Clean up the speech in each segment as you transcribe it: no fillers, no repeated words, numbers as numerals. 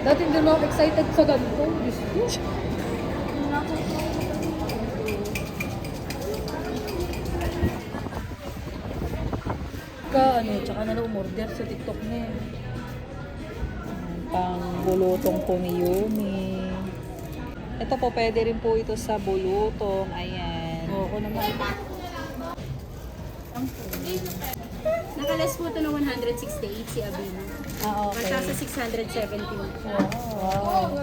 Dati hindi na ako excited sa ganito. Diyos ko. Tsaka na umorder sa TikTok niya. Pang bulutong po ni Yumi. Ito po, pwede rin po ito sa bulutong. Ayan. Oo, ako naman. Nakalas po ito ng 168 si Abina. Ah, okay. Basta sa 670. Wow.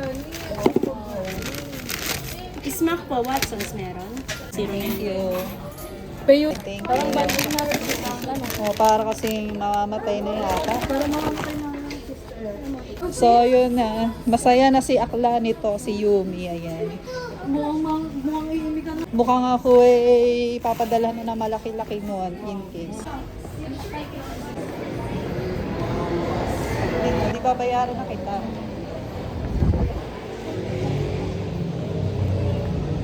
Smack po, Watson's meron. Thank you. Payo. Thank Parang you. banding na rin ang ano. Oh, para kasing mamamatay na yata. Para makamatay na sister. So, yun na. Masaya na si akla nito, si Yumi. Ayan. Mukhang iimig ka na. Mukhang ako eh, papadala na malaki-laki noon in case. Hindi ba bayaran na kita?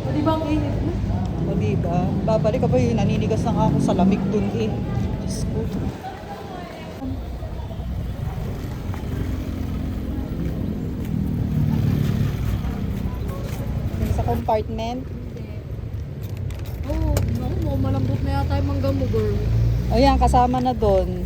O di ba ang init mo? O diba? Babalik ka ba yun? Naninigas na nga ako sa lamig dun eh. Diyos ko. Yung sa compartment. Oo, no, malambot na yata yung mangga mo, girl. O yan, kasama na doon.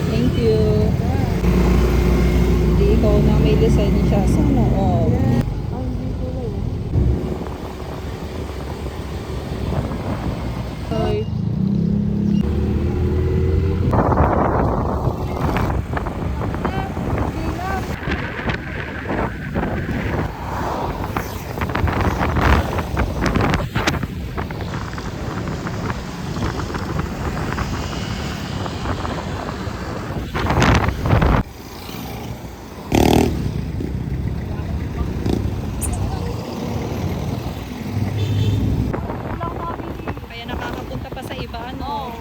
Thank you. Hindi ikaw na may lisensya. Sana all. Ang hindi ko na Ay. Kaya nakakapunta pa sa iba, ano?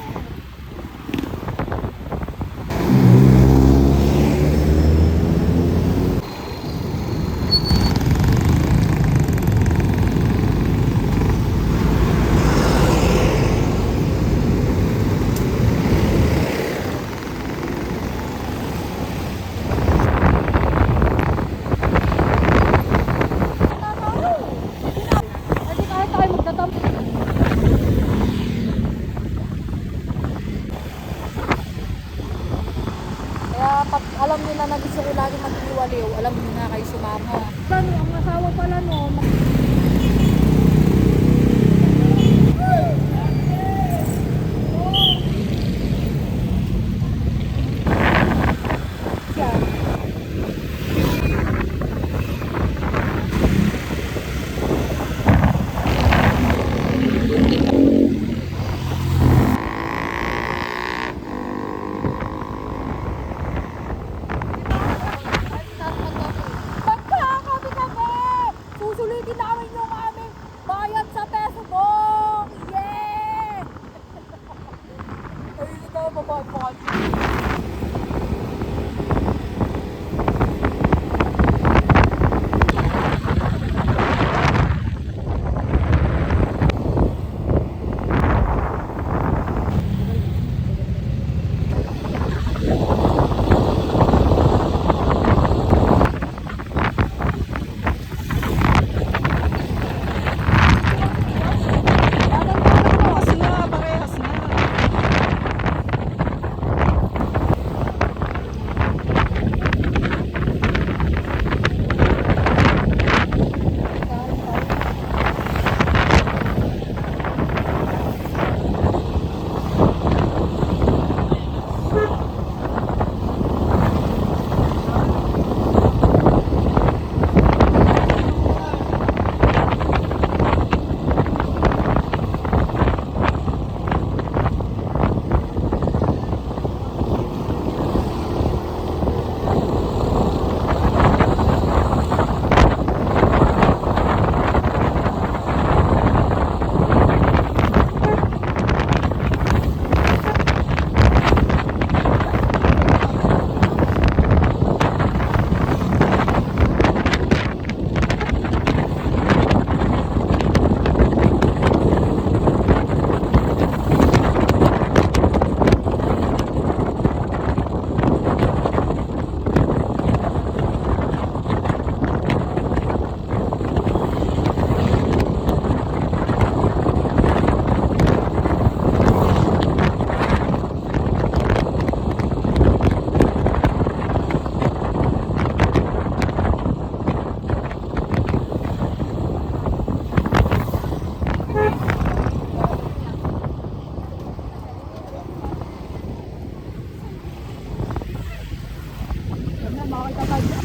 Hindi kahit tayo magtatamp. Kaya pag alam nyo na gusto ko lagi mag-iwaliw, alam nyo na kayo sumama. Ano, ang asawa pala no, Susulitin na makakita tayo.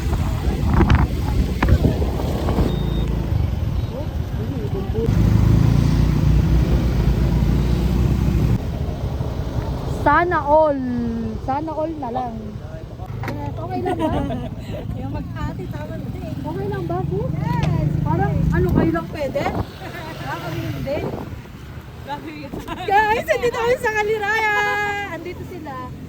Sana all. Sana all na lang. Okay lang ba? Yung mag-ate, tama na din. Okay lang ba, po? Yes. Parang ano kayo lang pwede? Kami hindi. Guys, andito kami sa Kaliraya. Andito sila.